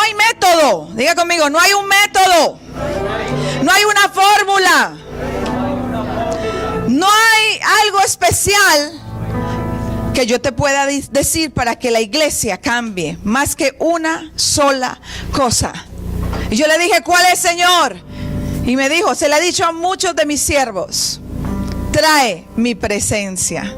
hay método. Diga conmigo, no hay un método. No hay una fórmula. No hay algo especial que yo te pueda decir para que la iglesia cambie, más que una sola cosa. Y yo le dije, ¿cuál es, Señor? Y me dijo, se le ha dicho a muchos de mis siervos, trae mi presencia.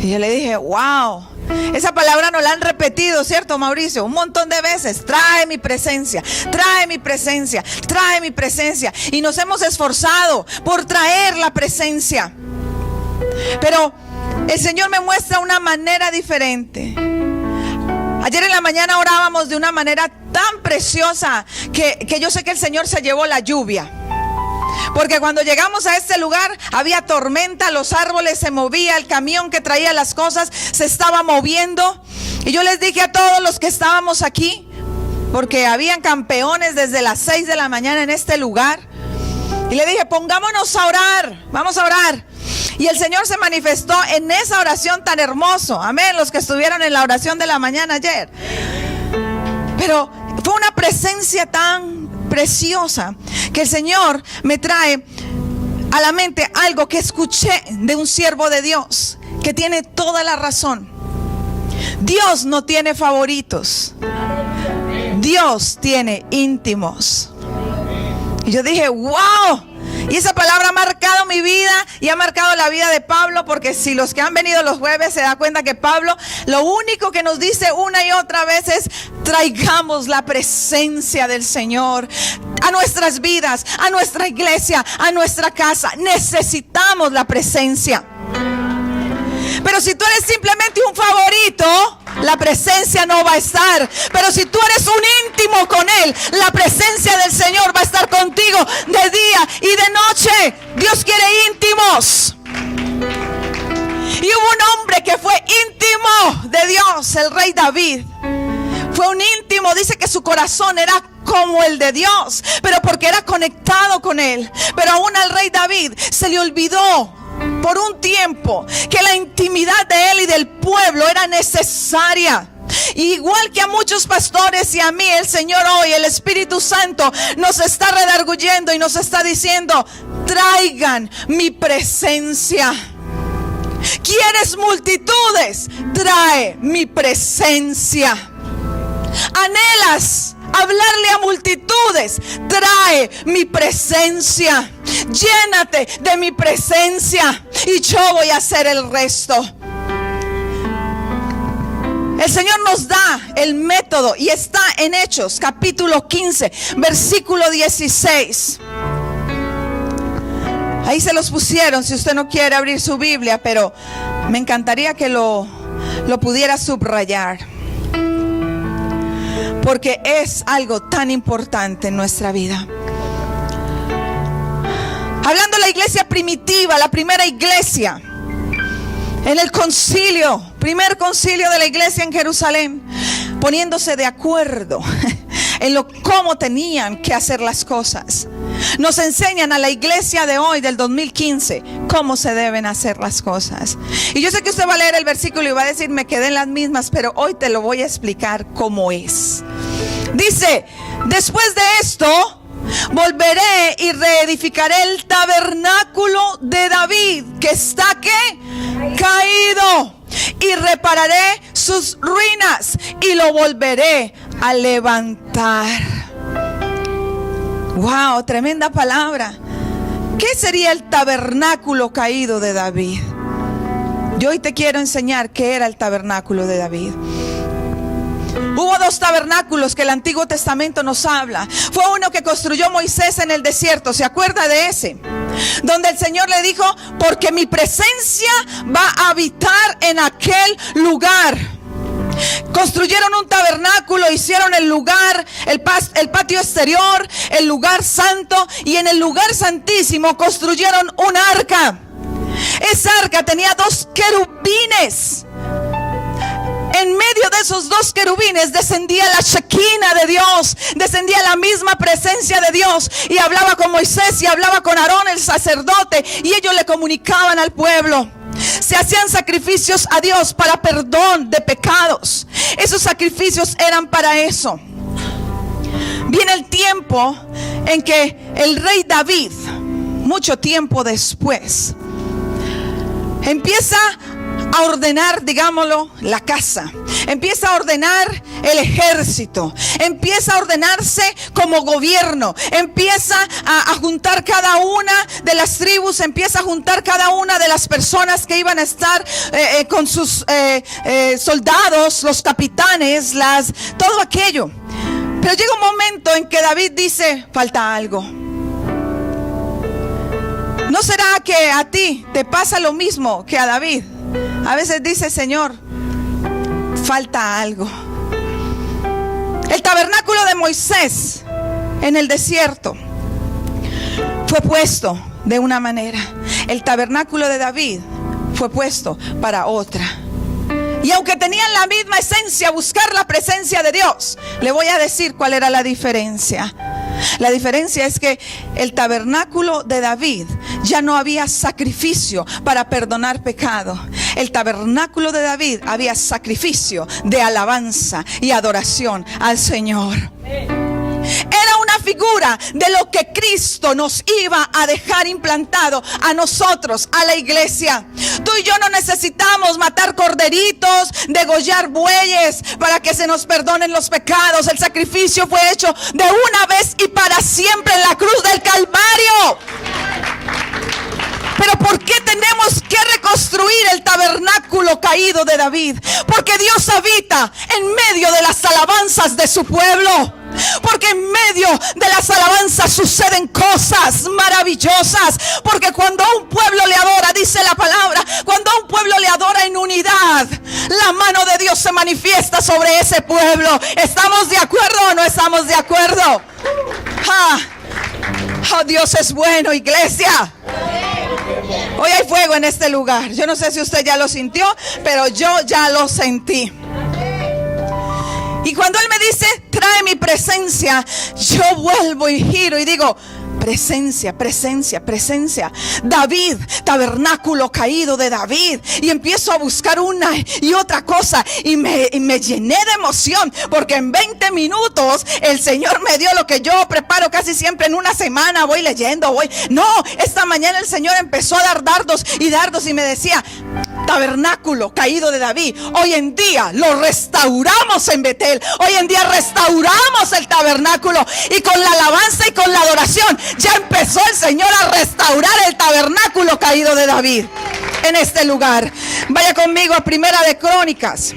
Y yo le dije, wow, esa palabra nos la han repetido, ¿cierto, Mauricio? Un montón de veces, trae mi presencia, trae mi presencia, trae mi presencia. Y nos hemos esforzado por traer la presencia. Pero el Señor me muestra una manera diferente. Ayer en la mañana orábamos de una manera tan preciosa que yo sé que el Señor se llevó la lluvia. Porque cuando llegamos a este lugar había tormenta, los árboles se movían, el camión que traía las cosas se estaba moviendo. Y yo les dije a todos los que estábamos aquí, porque habían campeones desde las 6 de la mañana en este lugar, y le dije, pongámonos a orar, vamos a orar. Y el Señor se manifestó en esa oración tan hermoso. Amén, los que estuvieron en la oración de la mañana ayer. Pero fue una presencia tan preciosa que el Señor me trae a la mente algo que escuché de un siervo de Dios que tiene toda la razón. Dios no tiene favoritos, Dios tiene íntimos. Y yo dije, wow. Y esa palabra ha marcado mi vida y ha marcado la vida de Pablo, porque si los que han venido los jueves se dan cuenta que Pablo lo único que nos dice una y otra vez es: traigamos la presencia del Señor a nuestras vidas, a nuestra iglesia, a nuestra casa. Necesitamos la presencia. Pero si tú eres simplemente un favorito, la presencia no va a estar. Pero si tú eres un íntimo con Él, la presencia del Señor va a estar contigo de día y de noche. Dios quiere íntimos. Y hubo un hombre que fue íntimo de Dios, el rey David. Fue un íntimo, dice que su corazón era como el de Dios, pero porque era conectado con Él. Pero aún al rey David se le olvidó por un tiempo que la intimidad de él y del pueblo era necesaria. Y igual que a muchos pastores y a mí, el Señor hoy, el Espíritu Santo, nos está redarguyendo y nos está diciendo: traigan mi presencia. ¿Quieres multitudes? Trae mi presencia. ¿Anhelas hablarle a multitudes? Trae mi presencia. Llénate de mi presencia y yo voy a hacer el resto. El Señor nos da el método y está en Hechos capítulo 15 versículo 16. Ahí se los pusieron si usted no quiere abrir su Biblia, pero me encantaría que lo pudiera subrayar, porque es algo tan importante en nuestra vida. Hablando de la iglesia primitiva, la primera iglesia, en el concilio, primer concilio de la iglesia en Jerusalén, poniéndose de acuerdo en cómo tenían que hacer las cosas. Nos enseñan a la iglesia de hoy, del 2015, cómo se deben hacer las cosas. Y yo sé que usted va a leer el versículo y va a decir: me quedé en las mismas, pero hoy te lo voy a explicar cómo es. Dice: después de esto volveré y reedificaré el tabernáculo de David, que está ¿qué? Caído, y repararé sus ruinas y lo volveré a levantar. Wow, tremenda palabra. ¿Qué sería el tabernáculo caído de David? Yo hoy te quiero enseñar qué era el tabernáculo de David. Hubo dos tabernáculos que el Antiguo Testamento nos habla. Fue uno que construyó Moisés en el desierto, ¿se acuerda de ese? Donde el Señor le dijo: porque mi presencia va a habitar en aquel lugar. Construyeron un tabernáculo, hicieron el lugar, el patio exterior, el lugar santo, y en el lugar santísimo construyeron un arca. Esa arca tenía dos querubines. En medio de esos dos querubines descendía la Shekinah de Dios, descendía la misma presencia de Dios, y hablaba con Moisés y hablaba con Aarón el sacerdote, y ellos le comunicaban al pueblo. Se hacían sacrificios a Dios para perdón de pecados. Esos sacrificios eran para eso. viene el tiempo en que el rey David, mucho tiempo después, empieza a ordenar, digámoslo, la casa. Empieza a ordenar el ejército. Empieza a ordenarse como gobierno. Empieza a juntar cada una de las tribus. Empieza a juntar cada una de las personas que iban a estar con sus soldados, los capitanes, todo aquello. Pero llega un momento en que David dice: falta algo. ¿No será que a ti te pasa lo mismo que a David? A veces dice: Señor, falta algo. El tabernáculo de Moisés en el desierto fue puesto de una manera. El tabernáculo de David fue puesto para otra. Y aunque tenían la misma esencia, buscar la presencia de Dios, le voy a decir cuál era la diferencia. La diferencia es que el tabernáculo de David ya no había sacrificio para perdonar pecado. El tabernáculo de David había sacrificio de alabanza y adoración al Señor. Era una figura de lo que Cristo nos iba a dejar implantado a nosotros, a la iglesia. Tú y yo no necesitamos matar corderitos, degollar bueyes para que se nos perdonen los pecados. El sacrificio fue hecho de una vez y para siempre en la cruz del Calvario. Pero ¿por qué tenemos que reconstruir el tabernáculo caído de David? Porque Dios habita en medio de las alabanzas de su pueblo. Porque en medio de las alabanzas suceden cosas maravillosas. Porque cuando un pueblo le adora, dice la palabra, cuando un pueblo le adora en unidad, la mano de Dios se manifiesta sobre ese pueblo. ¿Estamos de acuerdo o no estamos de acuerdo? Oh, Dios es bueno, iglesia. Hoy hay fuego en este lugar. Yo no sé si usted ya lo sintió, pero yo ya lo sentí. Y cuando Él me dice: trae mi presencia, yo vuelvo y giro y digo: presencia, presencia, presencia. David, tabernáculo caído de David. Y empiezo a buscar una y otra cosa. Y me llené de emoción. Porque en 20 minutos el Señor me dio lo que yo preparo casi siempre en una semana. Voy leyendo, No, esta mañana el Señor empezó a dar dardos. Y me decía: tabernáculo caído de David, hoy en día lo restauramos en Betel. Hoy en día restauramos el tabernáculo. Y con la alabanza y con la adoración ya empezó el Señor a restaurar el tabernáculo caído de David en este lugar. Vaya conmigo a Primera de Crónicas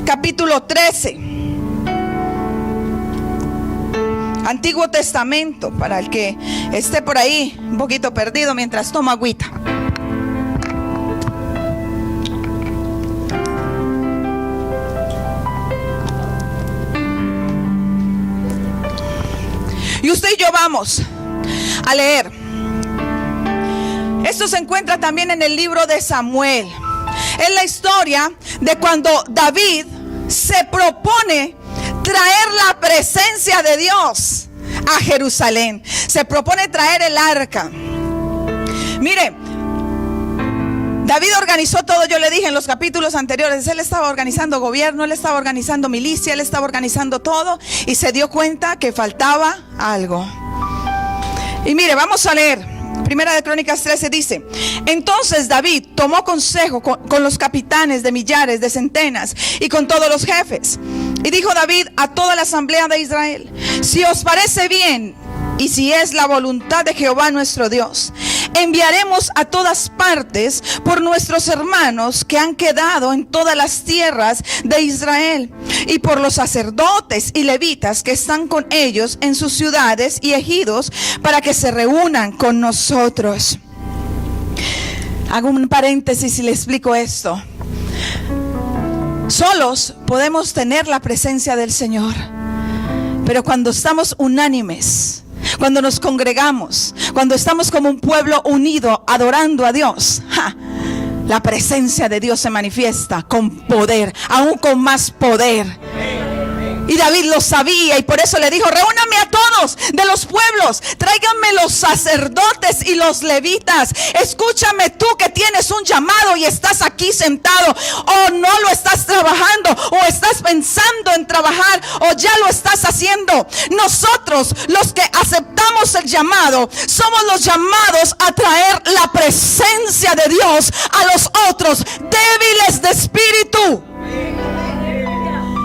capítulo 13. Antiguo Testamento, para el que esté por ahí un poquito perdido mientras toma agüita. Y usted y yo vamos a leer. Esto se encuentra también en el libro de Samuel. Es la historia de cuando David se propone traer la presencia de Dios a Jerusalén. Se propone traer el arca. Mire, David organizó todo. Yo le dije en los capítulos anteriores, él estaba organizando gobierno, él estaba organizando milicia, él estaba organizando todo, y se dio cuenta que faltaba algo. Y mire, vamos a leer. Primera de Crónicas 13 dice: entonces David tomó consejo con los capitanes de millares, de centenas y con todos los jefes. Y dijo David a toda la asamblea de Israel: si os parece bien y si es la voluntad de Jehová nuestro Dios, enviaremos a todas partes por nuestros hermanos que han quedado en todas las tierras de Israel, y por los sacerdotes y levitas que están con ellos en sus ciudades y ejidos, para que se reúnan con nosotros. Hago un paréntesis y le explico esto. Solos podemos tener la presencia del Señor, pero cuando estamos unánimes, cuando nos congregamos, cuando estamos como un pueblo unido adorando a Dios, la presencia de Dios se manifiesta con poder, aún con más poder. Y David lo sabía y por eso le dijo: reúname a todos de los pueblos, tráiganme los sacerdotes y los levitas. Escúchame tú que tienes un llamado y estás aquí sentado, o no lo estás trabajando, o estás pensando en trabajar, o ya lo estás haciendo. Nosotros, los que aceptamos el llamado, somos los llamados a traer la presencia de Dios a los otros débiles de espíritu.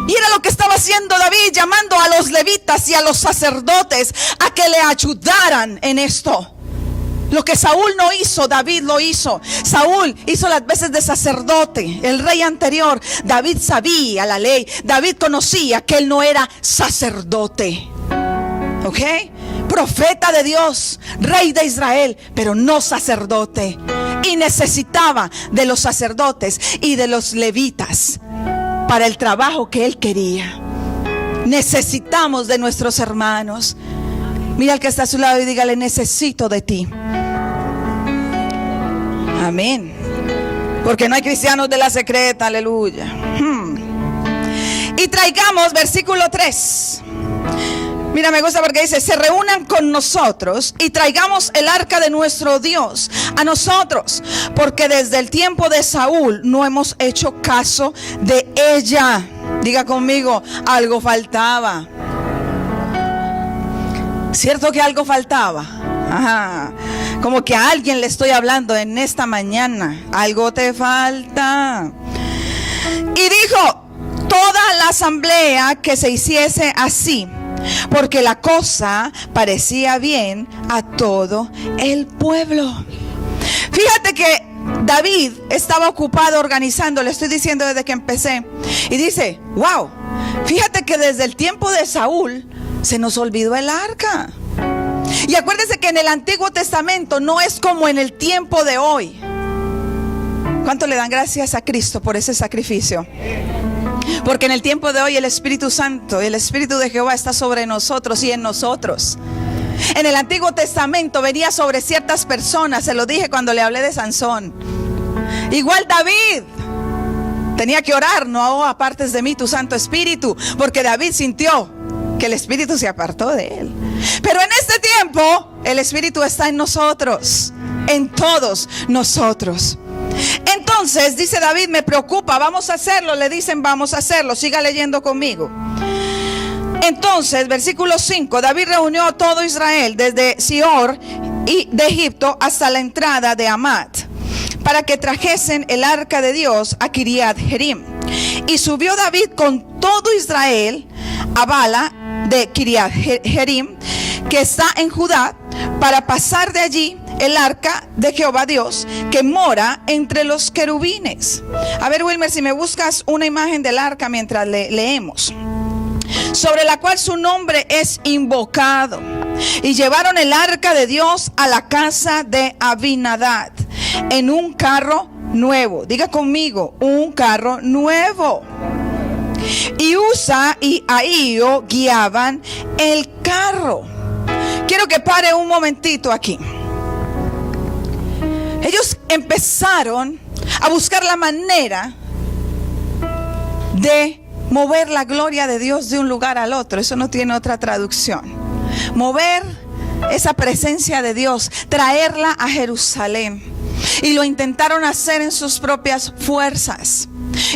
Y era lo que estaba haciendo David, llamando a los levitas y a los sacerdotes a que le ayudaran en esto. Lo que Saúl no hizo, David lo hizo. Saúl hizo las veces de sacerdote, el rey anterior. David sabía la ley. David conocía que él no era sacerdote. ¿Ok? Profeta de Dios, rey de Israel, pero no sacerdote. Y necesitaba de los sacerdotes y de los levitas para el trabajo que él quería. Necesitamos de nuestros hermanos. Mira al que está a su lado y dígale: necesito de ti. Amén. Porque no hay cristianos de la secreta, aleluya. Y traigamos versículo 3. Mira, me gusta porque dice: se reúnan con nosotros y traigamos el arca de nuestro Dios a nosotros, porque desde el tiempo de Saúl no hemos hecho caso de ella. Diga conmigo: algo faltaba. ¿Cierto que algo faltaba? Ajá. Como que a alguien le estoy hablando en esta mañana. Algo te falta. Y dijo toda la asamblea que se hiciese así, porque la cosa parecía bien a todo el pueblo. Fíjate que David estaba ocupado organizando, le estoy diciendo desde que empecé. Y dice: wow, fíjate que desde el tiempo de Saúl se nos olvidó el arca. Y acuérdense que en el Antiguo Testamento no es como en el tiempo de hoy. ¿Cuánto le dan gracias a Cristo por ese sacrificio? Porque en el tiempo de hoy el Espíritu Santo y el Espíritu de Jehová está sobre nosotros y en nosotros. En el Antiguo Testamento venía sobre ciertas personas. Se lo dije cuando le hablé de Sansón. Igual David tenía que orar: no apartes de mí tu Santo Espíritu, porque David sintió que el Espíritu se apartó de él. Pero en este tiempo el Espíritu está en nosotros, en todos nosotros. Entonces dice David: me preocupa, vamos a hacerlo. Le dicen: vamos a hacerlo. Siga leyendo conmigo. Entonces, versículo 5: David reunió a todo Israel desde Sior y de Egipto hasta la entrada de Amat, para que trajesen el arca de Dios a Kiriat Jearim. Y subió David con todo Israel a Bala de Kiriat Jearim, que está en Judá, para pasar de allí el arca de Jehová Dios, que mora entre los querubines. A ver, Wilmer, si me buscas una imagen del arca mientras leemos. Sobre la cual su nombre es invocado. Y llevaron el arca de Dios a la casa de Abinadab en un carro nuevo. Diga conmigo: un carro nuevo. Y Usa y Ahío guiaban el carro. Quiero que pare un momentito aquí. Ellos empezaron a buscar la manera de mover la gloria de Dios de un lugar al otro. Eso no tiene otra traducción. Mover esa presencia de Dios, traerla a Jerusalén. Y lo intentaron hacer en sus propias fuerzas.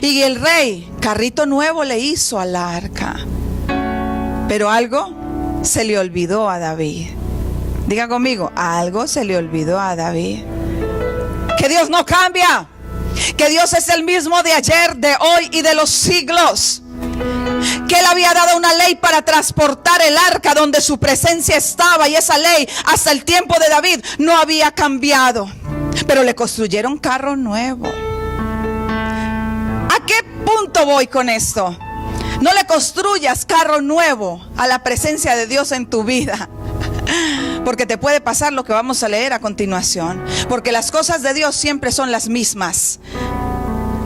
Y el rey, carrito nuevo le hizo al arca. Pero algo se le olvidó a David. Diga conmigo: algo se le olvidó a David. Que Dios no cambia. Que Dios es el mismo de ayer, de hoy y de los siglos. Que Él había dado una ley para transportar el arca donde su presencia estaba. Y esa ley hasta el tiempo de David no había cambiado. Pero le construyeron carro nuevo. ¿A qué punto voy con esto? No le construyas carro nuevo a la presencia de Dios en tu vida, porque te puede pasar lo que vamos a leer a continuación. Porque las cosas de Dios siempre son las mismas.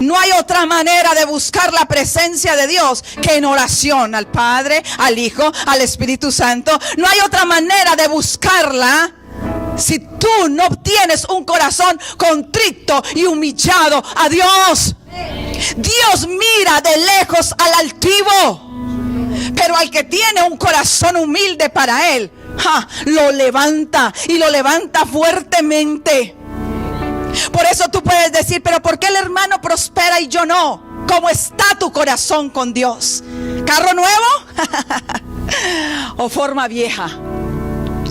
No hay otra manera de buscar la presencia de Dios que en oración al Padre, al Hijo, al Espíritu Santo. No hay otra manera de buscarla si tú no tienes un corazón contrito y humillado a Dios. Dios mira de lejos al altivo, Pero al que tiene un corazón humilde para Él, lo levanta y lo levanta fuertemente. Por eso tú puedes decir, pero ¿por qué el hermano prospera y yo no? ¿Cómo está tu corazón con Dios? ¿Carro nuevo? ¿O forma vieja?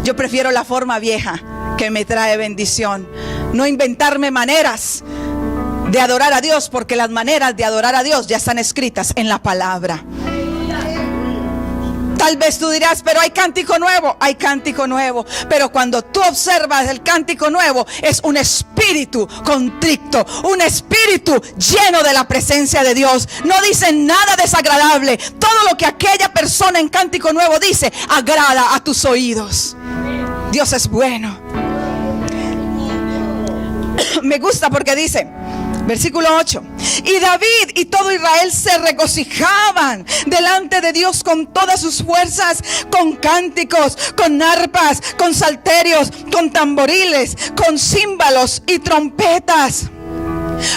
Yo prefiero la forma vieja, que me trae bendición. No inventarme maneras de adorar a Dios, porque las maneras de adorar a Dios ya están escritas en la palabra. Tal vez tú dirás, pero hay cántico nuevo. Hay cántico nuevo. Pero cuando tú observas el cántico nuevo, es un espíritu contrito, un espíritu lleno de la presencia de Dios. No dice nada desagradable. Todo lo que aquella persona en cántico nuevo dice, agrada a tus oídos. Dios es bueno. Me gusta porque dice, versículo 8: y David y todo Israel se regocijaban delante de Dios con todas sus fuerzas, con cánticos, con arpas, con salterios, con tamboriles, con címbalos y trompetas.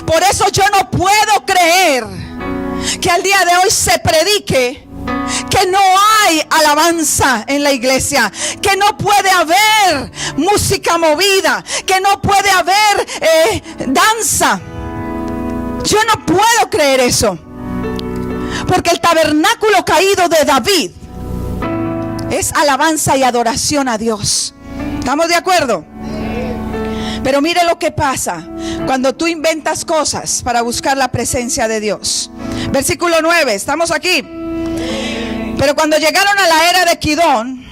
Por eso yo no puedo creer que al día de hoy se predique que no hay alabanza en la iglesia, que no puede haber música movida, que no puede haber danza. Yo no puedo creer eso, porque el tabernáculo caído de David es alabanza y adoración a Dios. ¿Estamos de acuerdo? Pero mire lo que pasa cuando tú inventas cosas para buscar la presencia de Dios. Versículo 9, estamos aquí. Pero cuando llegaron a la era de Kidón,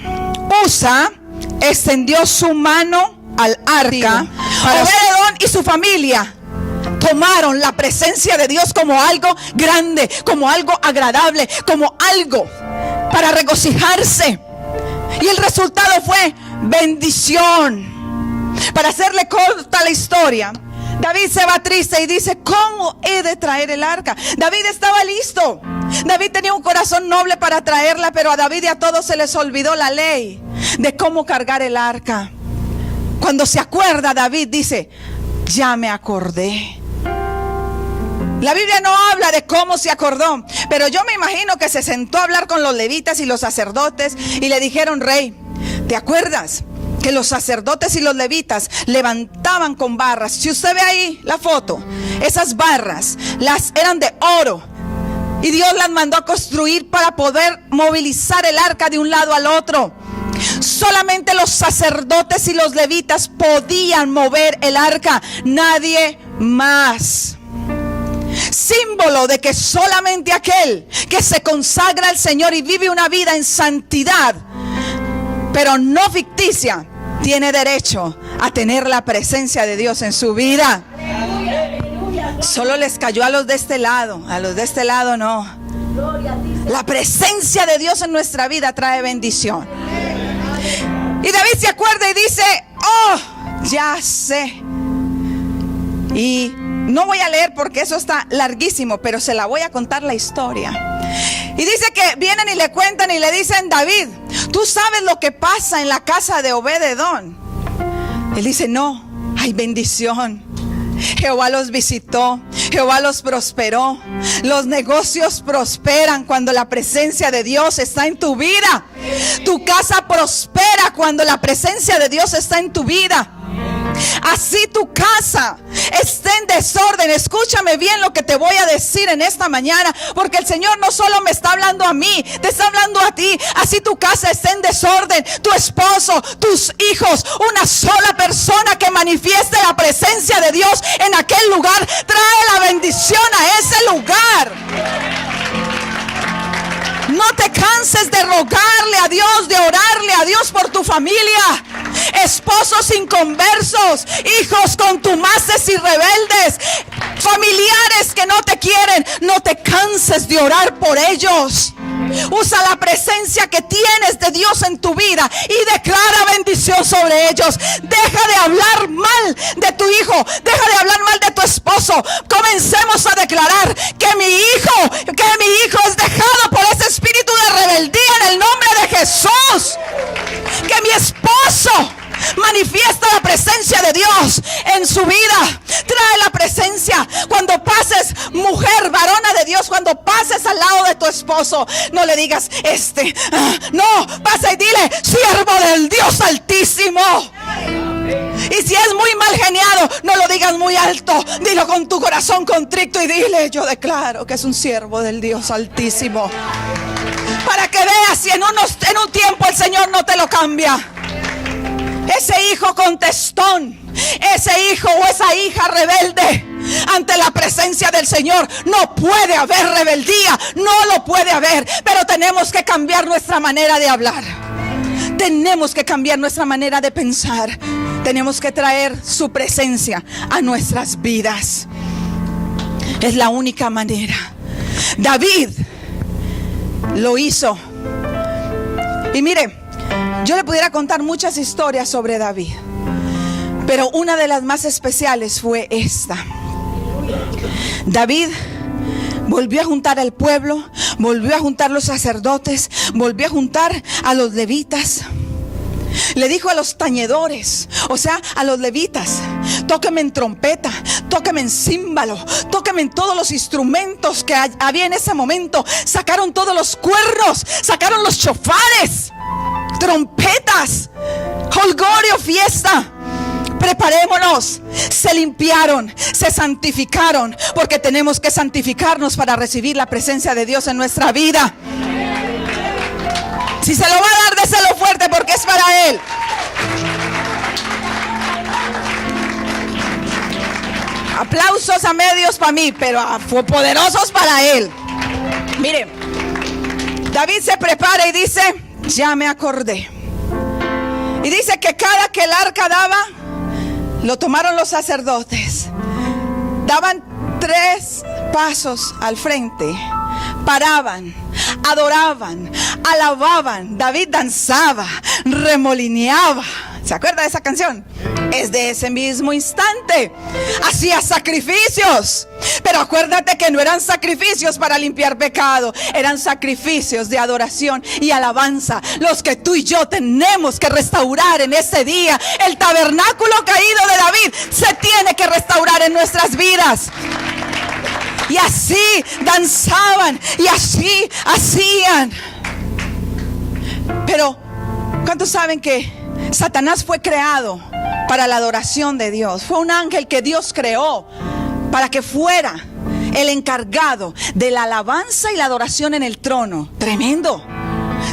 Usa extendió su mano al arca. Obed-edom y su familia tomaron la presencia de Dios como algo grande, como algo agradable, como algo para regocijarse. Y el resultado fue bendición. Para hacerle corta la historia, David se va triste y dice, ¿cómo he de traer el arca? David estaba listo. David tenía un corazón noble para traerla, pero a David y a todos se les olvidó la ley de cómo cargar el arca. Cuando se acuerda, David dice, ya me acordé. La Biblia no habla de cómo se acordó, pero yo me imagino que se sentó a hablar con los levitas y los sacerdotes y le dijeron, rey, ¿te acuerdas que los sacerdotes y los levitas levantaban con barras? Si usted ve ahí la foto, esas barras eran de oro y Dios las mandó a construir para poder movilizar el arca de un lado al otro. Solamente los sacerdotes y los levitas podían mover el arca, nadie más. Símbolo de que solamente aquel que se consagra al Señor y vive una vida en santidad, pero no ficticia, tiene derecho a tener la presencia de Dios en su vida. Solo les cayó a los de este lado no. La presencia de Dios en nuestra vida trae bendición. Y David se acuerda y dice, oh, ya sé. Y no voy a leer porque eso está larguísimo, pero se la voy a contar la historia. Y dice que vienen y le cuentan y le dicen, David, ¿tú sabes lo que pasa en la casa de Obed-edom? Él dice, no, hay bendición. Jehová los visitó, Jehová los prosperó. Los negocios prosperan cuando la presencia de Dios está en tu vida. Tu casa prospera cuando la presencia de Dios está en tu vida. Así tu casa esté en desorden. Escúchame bien lo que te voy a decir en esta mañana, porque el Señor no solo me está hablando a mí, te está hablando a ti. Así tu casa esté en desorden, tu esposo, tus hijos, una sola persona que manifieste la presencia de Dios en aquel lugar trae la bendición a ese lugar. No te canses de rogarle a Dios, de orarle a Dios por tu familia. Esposos inconversos, hijos contumaces y rebeldes, familiares que no te quieren, no te canses de orar por ellos. Usa la presencia que tienes de Dios en tu vida y declara bendición sobre ellos. Deja de hablar mal de tu hijo, deja de hablar mal de tu esposo. Comencemos a declarar que mi hijo es dejado por ese espíritu de rebeldía en el nombre de Jesús. Que mi esposo manifiesta la presencia de Dios en su vida. Trae la presencia. Cuando pases, mujer, varona de Dios, cuando pases al lado de tu esposo, no le digas no, pasa y dile: siervo del Dios Altísimo. Y si es muy mal geniado, no lo digas muy alto, dilo con tu corazón contrito y dile: yo declaro que es un siervo del Dios Altísimo. Para que veas si en un tiempo el Señor no te lo cambia. Ese hijo contestón, ese hijo o esa hija rebelde, ante la presencia del Señor no puede haber rebeldía, no lo puede haber. Pero tenemos que cambiar nuestra manera de hablar, tenemos que cambiar nuestra manera de pensar, tenemos que traer su presencia a nuestras vidas. Es la única manera. David lo hizo. Y mire, yo le pudiera contar muchas historias sobre David, pero una de las más especiales fue esta. David volvió a juntar al pueblo, volvió a juntar los sacerdotes, volvió a juntar a los levitas. Le dijo a los tañedores, o sea, a los levitas: tóquenme en trompeta, tóquenme en címbalo, tóquenme en todos los instrumentos que había en ese momento. Sacaron todos los cuernos, sacaron los chofares, trompetas, jolgorio, fiesta. Preparémonos. Se limpiaron, se santificaron, porque tenemos que santificarnos para recibir la presencia de Dios en nuestra vida. Si se lo va a dar, déselo fuerte, porque es para Él. Aplausos a medios para mí, pero poderosos para Él. Mire, David se prepara y dice: ya me acordé. Y dice que cada que el arca daba, lo tomaron los sacerdotes, daban 3 pasos al frente, paraban, adoraban, alababan. David danzaba, remolineaba. ¿Se acuerda de esa canción? Es de ese mismo instante. Hacía sacrificios. Pero acuérdate que no eran sacrificios para limpiar pecado, eran sacrificios de adoración y alabanza, los que tú y yo tenemos que restaurar en ese día. El tabernáculo caído de David se tiene que restaurar en nuestras vidas. Y así danzaban y así hacían. Pero ¿cuántos saben que Satanás fue creado para la adoración de Dios? Fue un ángel que Dios creó para que fuera el encargado de la alabanza y la adoración en el trono. Tremendo.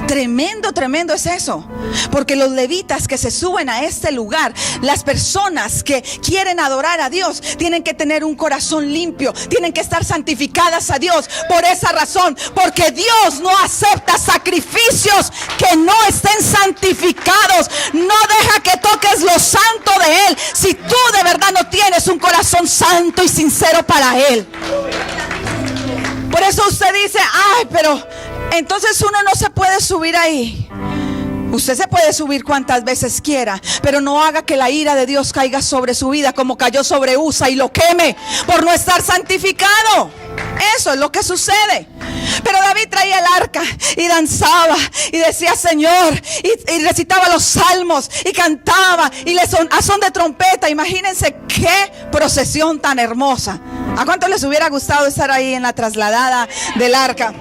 Tremendo, tremendo es eso. Porque los levitas que se suben a este lugar, las personas que quieren adorar a Dios, tienen que tener un corazón limpio, tienen que estar santificadas a Dios. Por esa razón, porque Dios no acepta sacrificios que no estén santificados. No deja que toques lo santo de Él si tú de verdad no tienes un corazón santo y sincero para Él. Por eso usted dice: ay, pero entonces uno no se puede subir ahí. Usted se puede subir cuantas veces quiera, pero no haga que la ira de Dios caiga sobre su vida como cayó sobre Usa y lo queme por no estar santificado. Eso es lo que sucede. Pero David traía el arca y danzaba y decía: Señor, y recitaba los salmos y cantaba y a son de trompeta. Imagínense qué procesión tan hermosa. ¿A cuánto les hubiera gustado estar ahí en la trasladada del arca?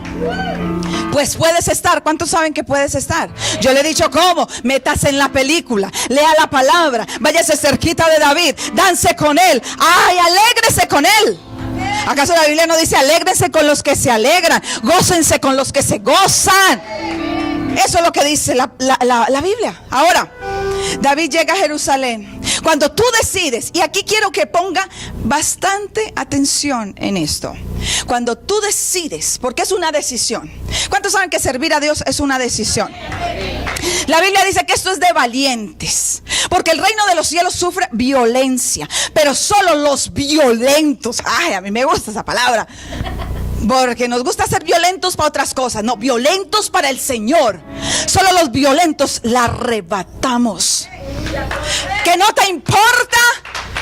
Pues puedes estar. ¿Cuántos saben que puedes estar? Yo le he dicho cómo. Métase en la película, lea la palabra, váyase cerquita de David, dance con él. ¡Ay, alégrese con él! ¿Acaso la Biblia no dice: alégrense con los que se alegran, gócense con los que se gozan? Eso es lo que dice la Biblia. Ahora, David llega a Jerusalén. Cuando tú decides, y aquí quiero que ponga bastante atención en esto. Cuando tú decides, porque es una decisión. ¿Cuántos saben que servir a Dios es una decisión? La Biblia dice que esto es de valientes, porque el reino de los cielos sufre violencia, pero solo los violentos. Ay, a mí me gusta esa palabra, porque nos gusta ser violentos para otras cosas. No, violentos para el Señor. Solo los violentos la arrebatamos. Que no te importa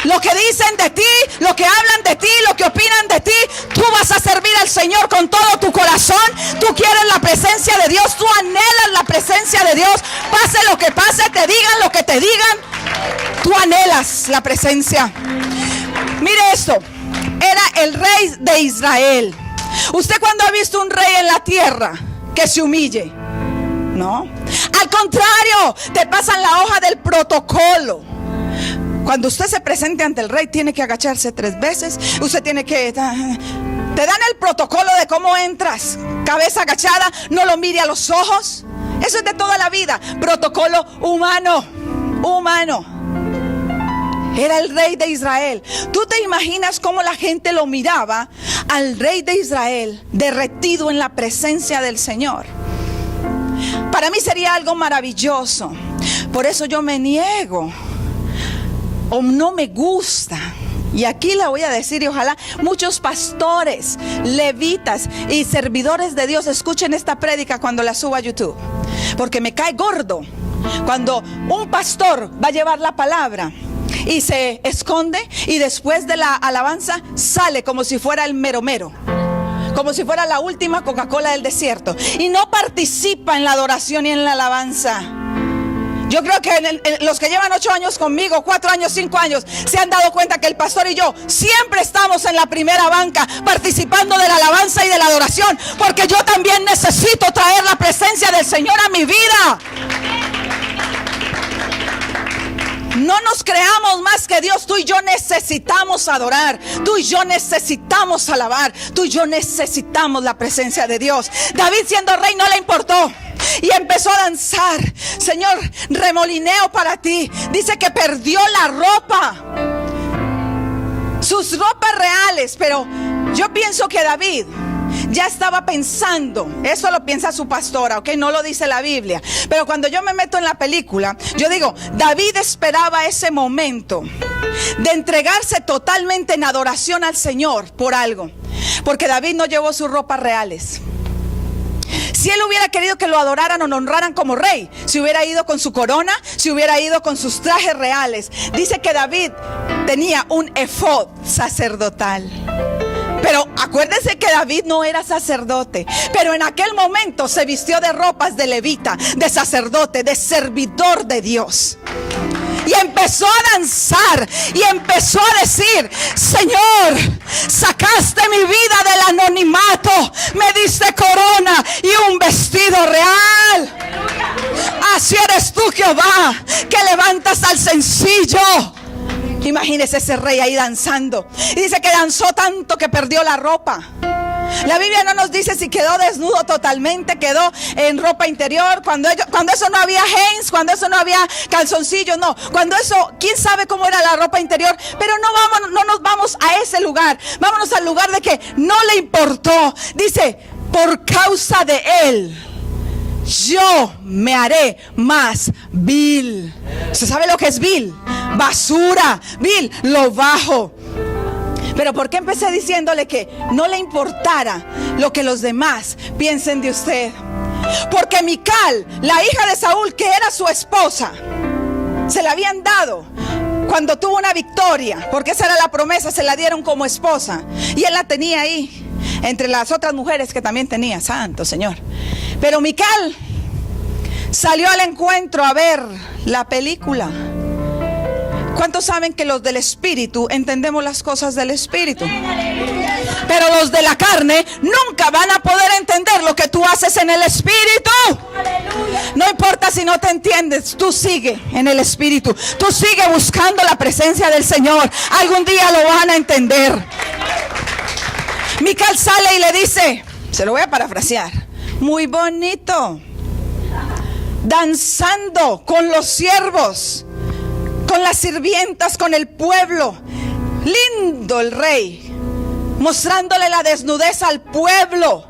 lo que dicen de ti, lo que hablan de ti, lo que opinan de ti. Tú vas a servir al Señor con todo tu corazón. Tú quieres la presencia de Dios, tú anhelas la presencia de Dios. Pase lo que pase, te digan lo que te digan, tú anhelas la presencia. Mire esto, era el rey de Israel. ¿Usted cuándo ha visto un rey en la tierra que se humille? No. Al contrario, te pasan la hoja del protocolo. Cuando usted se presente ante el rey, tiene que agacharse 3 veces. Usted tiene que... Te dan el protocolo de cómo entras. Cabeza agachada, no lo mire a los ojos. Eso es de toda la vida. Protocolo humano. Era el rey de Israel. ¿Tú te imaginas cómo la gente lo miraba al rey de Israel derretido en la presencia del Señor? Para mí sería algo maravilloso. Por eso yo me niego, o no me gusta. Y aquí la voy a decir, y ojalá muchos pastores, levitas y servidores de Dios escuchen esta prédica cuando la suba a YouTube, porque me cae gordo cuando un pastor va a llevar la palabra y se esconde, y después de la alabanza sale como si fuera el mero mero, como si fuera la última Coca-Cola del desierto, y no participa en la adoración y en la alabanza. Yo creo que los que llevan 8 años conmigo, 4 años, 5 años, se han dado cuenta que el pastor y yo siempre estamos en la primera banca, participando de la alabanza y de la adoración, porque yo también necesito traer la presencia del Señor a mi vida. No nos creamos más que Dios. Tú y yo necesitamos adorar. Tú y yo necesitamos alabar. Tú y yo necesitamos la presencia de Dios. David, siendo rey, no le importó y empezó a danzar. Señor, remolineo para ti. Dice que perdió la ropa, sus ropas reales. Pero yo pienso que David ya estaba pensando, eso lo piensa su pastora, ok, no lo dice la Biblia, pero cuando yo me meto en la película, yo digo, David esperaba ese momento de entregarse totalmente en adoración al Señor por algo, porque David no llevó sus ropas reales. Si él hubiera querido que lo adoraran o lo honraran como rey, si hubiera ido con su corona, si hubiera ido con sus trajes reales. Dice que David tenía un efod sacerdotal. Pero acuérdense que David no era sacerdote, pero en aquel momento se vistió de ropas de levita, de sacerdote, de servidor de Dios. Y empezó a danzar y empezó a decir, Señor, sacaste mi vida del anonimato, me diste corona y un vestido real. Así eres tú, Jehová, que levantas al sencillo. Imagínese ese rey ahí danzando. Y dice que danzó tanto que perdió la ropa. La Biblia no nos dice si quedó desnudo totalmente, quedó en ropa interior. Cuando eso no había jeans, cuando eso no había calzoncillos, no. Cuando eso, quién sabe cómo era la ropa interior. Pero no nos vamos a ese lugar. Vámonos al lugar de que no le importó. Dice, por causa de él, yo me haré más vil. ¿Usted sabe lo que es vil? Basura, vil, lo bajo. Pero ¿por qué empecé diciéndole que no le importara lo que los demás piensen de usted? Porque Mical, la hija de Saúl, que era su esposa, se la habían dado cuando tuvo una victoria, porque esa era la promesa, se la dieron como esposa. Y él la tenía ahí, entre las otras mujeres que también tenía, santo Señor. Pero Mical salió al encuentro a ver la película. ¿Cuántos saben que los del Espíritu entendemos las cosas del Espíritu? Pero los de la carne nunca van a poder entender lo que tú haces en el Espíritu. No importa si no te entiendes, tú sigue en el Espíritu. Tú sigue buscando la presencia del Señor. Algún día lo van a entender. Mical sale y le dice, se lo voy a parafrasear, muy bonito, danzando con los siervos, con las sirvientas, con el pueblo. Lindo el rey, mostrándole la desnudez al pueblo.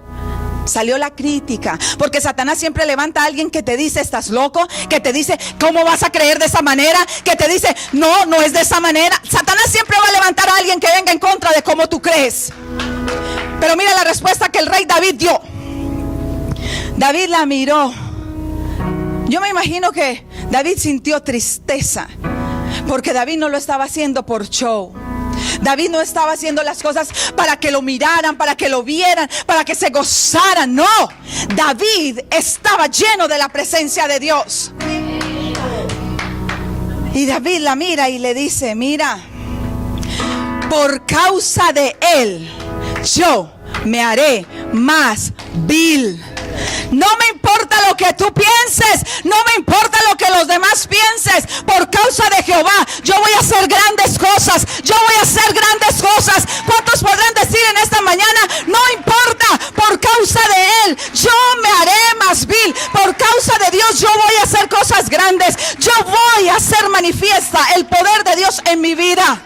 Salió la crítica, porque Satanás siempre levanta a alguien que te dice, estás loco, que te dice, ¿cómo vas a creer de esa manera? Que te dice, no es de esa manera. Satanás siempre va a levantar a alguien que venga en contra de cómo tú crees. Pero mira la respuesta que el rey David dio. David la miró. Yo me imagino que David sintió tristeza, porque David no lo estaba haciendo por show. David no estaba haciendo las cosas para que lo miraran, para que lo vieran, para que se gozaran. No, David estaba lleno de la presencia de Dios. Y David la mira y le dice, mira, por causa de él, yo me haré más vil. No me importa lo que tú pienses, no me importa lo que los demás pienses. Por causa de Jehová, yo voy a hacer grandes cosas. Yo voy a hacer grandes cosas. ¿Cuántos podrán decir en esta mañana? No importa, por causa de Él, yo me haré más vil. Por causa de Dios, yo voy a hacer cosas grandes. Yo voy a hacer manifiesta el poder de Dios en mi vida.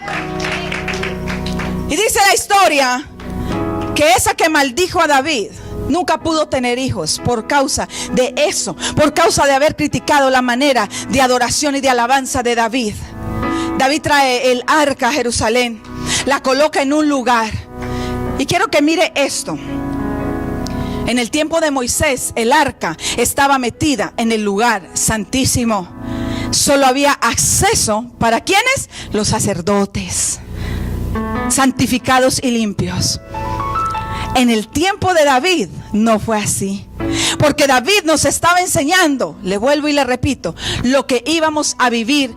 Y dice la historia que esa que maldijo a David nunca pudo tener hijos por causa de eso, por causa de haber criticado la manera de adoración y de alabanza de David. David trae el arca a Jerusalén, la coloca en un lugar. Y quiero que mire esto. En el tiempo de Moisés, el arca estaba metida en el lugar santísimo. Solo había acceso para ¿quiénes? Los sacerdotes, santificados y limpios. En el tiempo de David no fue así, porque David nos estaba enseñando, le vuelvo y le repito, lo que íbamos a vivir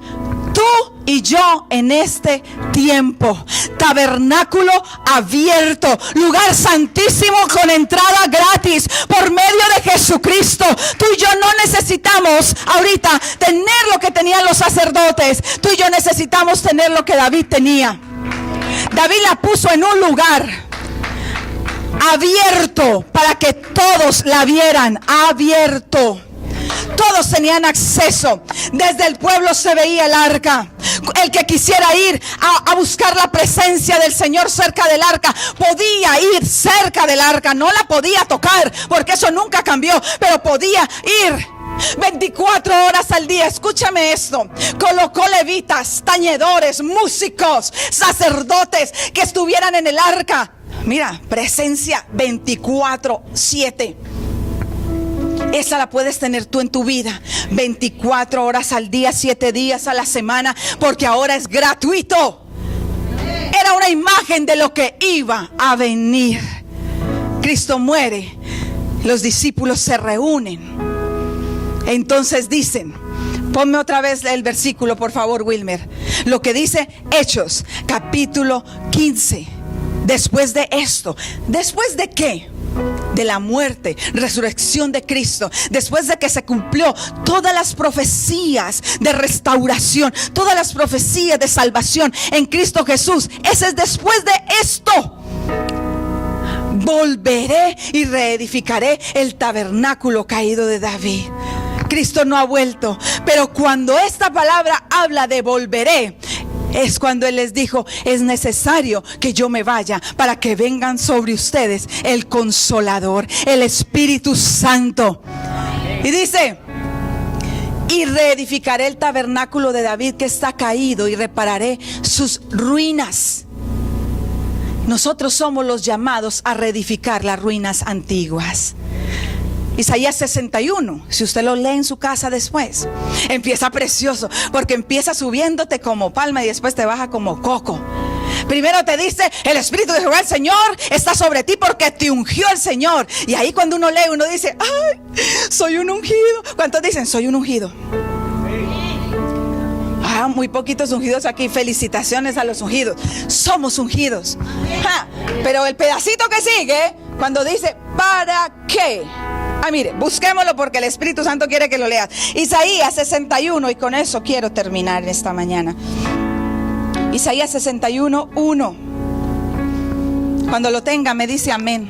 tú y yo en este tiempo. Tabernáculo abierto, lugar santísimo con entrada gratis por medio de Jesucristo. Tú y yo no necesitamos ahorita tener lo que tenían los sacerdotes. Tú y yo necesitamos tener lo que David tenía. David la puso en un lugar abierto para que todos la vieran. Abierto. Todos tenían acceso. Desde el pueblo se veía el arca. El que quisiera ir a buscar la presencia del Señor cerca del arca, podía ir cerca del arca. No la podía tocar, porque eso nunca cambió, pero podía ir 24 horas al día. Escúchame esto. Colocó levitas, tañedores, músicos, sacerdotes que estuvieran en el arca. Mira, presencia 24/7. Esa la puedes tener tú en tu vida 24 horas al día, 7 días a la semana, porque ahora es gratuito. Era una imagen de lo que iba a venir. Cristo muere, los discípulos se reúnen. Entonces dicen, ponme otra vez el versículo, por favor, Wilmer. Lo que dice Hechos, capítulo 15. Después de esto, ¿después de qué? De la muerte, resurrección de Cristo, después de que se cumplió todas las profecías de restauración, todas las profecías de salvación en Cristo Jesús. Ese es después de esto. Volveré y reedificaré el tabernáculo caído de David. Cristo no ha vuelto, pero cuando esta palabra habla de volveré, es cuando Él les dijo, es necesario que yo me vaya para que vengan sobre ustedes el Consolador, el Espíritu Santo. Y dice, y reedificaré el tabernáculo de David que está caído y repararé sus ruinas. Nosotros somos los llamados a reedificar las ruinas antiguas. Isaías 61, si usted lo lee en su casa después, empieza precioso, porque empieza subiéndote como palma y después te baja como coco. Primero te dice, el Espíritu de Jehová el Señor está sobre ti porque te ungió el Señor. Y ahí cuando uno lee, uno dice, ay, soy un ungido. ¿Cuántos dicen, soy un ungido? Ah, muy poquitos ungidos aquí. Felicitaciones a los ungidos. Somos ungidos. Pero el pedacito que sigue, cuando dice, ¿para qué? Mire, busquémoslo porque el Espíritu Santo quiere que lo leas. Isaías 61, y con eso quiero terminar esta mañana. Isaías 61, 1. Cuando lo tenga me dice amén.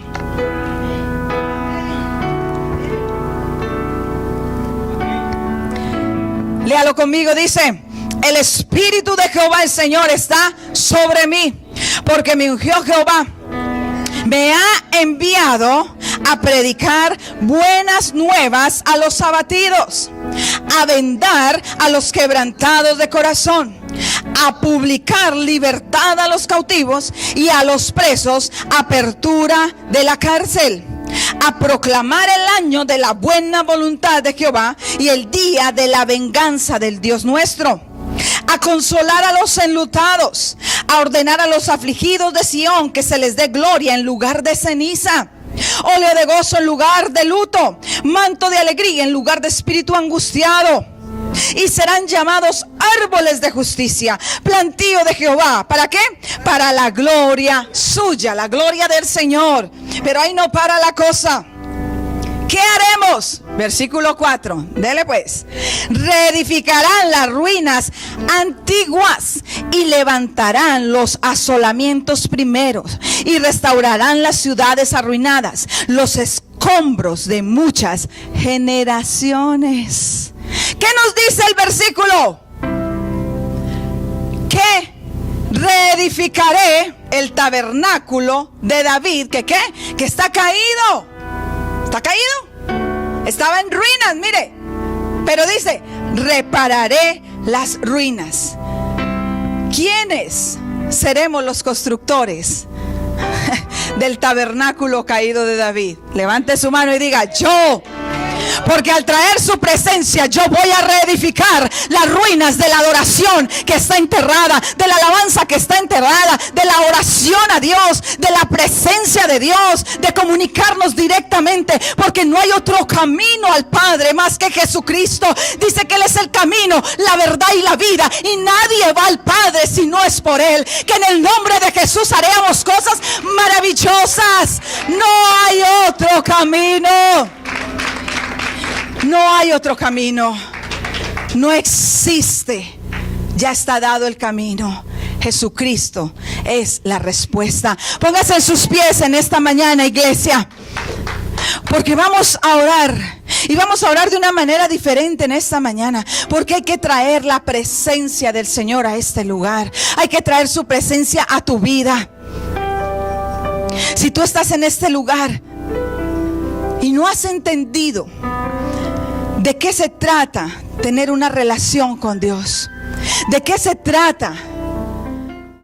Léalo conmigo, dice, el Espíritu de Jehová el Señor está sobre mí, porque me ungió Jehová. Me ha enviado a predicar buenas nuevas a los abatidos, a vendar a los quebrantados de corazón, a publicar libertad a los cautivos y a los presos, apertura de la cárcel, a proclamar el año de la buena voluntad de Jehová y el día de la venganza del Dios nuestro, a consolar a los enlutados, a ordenar a los afligidos de Sión que se les dé gloria en lugar de ceniza, óleo de gozo en lugar de luto, manto de alegría en lugar de espíritu angustiado, y serán llamados árboles de justicia, plantío de Jehová. ¿Para qué? Para la gloria suya, la gloria del Señor. Pero ahí no para la cosa. ¿Qué haremos? Versículo 4. Dele pues. Reedificarán las ruinas antiguas y levantarán los asolamientos primeros y restaurarán las ciudades arruinadas, los escombros de muchas generaciones. ¿Qué nos dice el versículo? Que reedificaré el tabernáculo de David. ¿Que qué? Que está caído. ¿Está caído? Estaba en ruinas, mire. Pero dice, repararé las ruinas. ¿Quiénes seremos los constructores del tabernáculo caído de David? Levante su mano y diga, yo. Porque al traer su presencia yo voy a reedificar las ruinas de la adoración que está enterrada, de la alabanza que está enterrada, de la oración a Dios, de la presencia de Dios, de comunicarnos directamente, porque no hay otro camino al Padre más que Jesucristo. Dice que Él es el camino, la verdad y la vida, y nadie va al Padre si no es por Él. Que en el nombre de Jesús haremos cosas maravillosas. No hay otro camino. No hay otro camino. No existe. Ya está dado el camino. Jesucristo es la respuesta. Póngase en sus pies en esta mañana, iglesia, porque vamos a orar. Y vamos a orar de una manera diferente en esta mañana, porque hay que traer la presencia del Señor a este lugar. Hay que traer su presencia a tu vida. Si tú estás en este lugar y no has entendido ¿de qué se trata tener una relación con Dios? ¿De qué se trata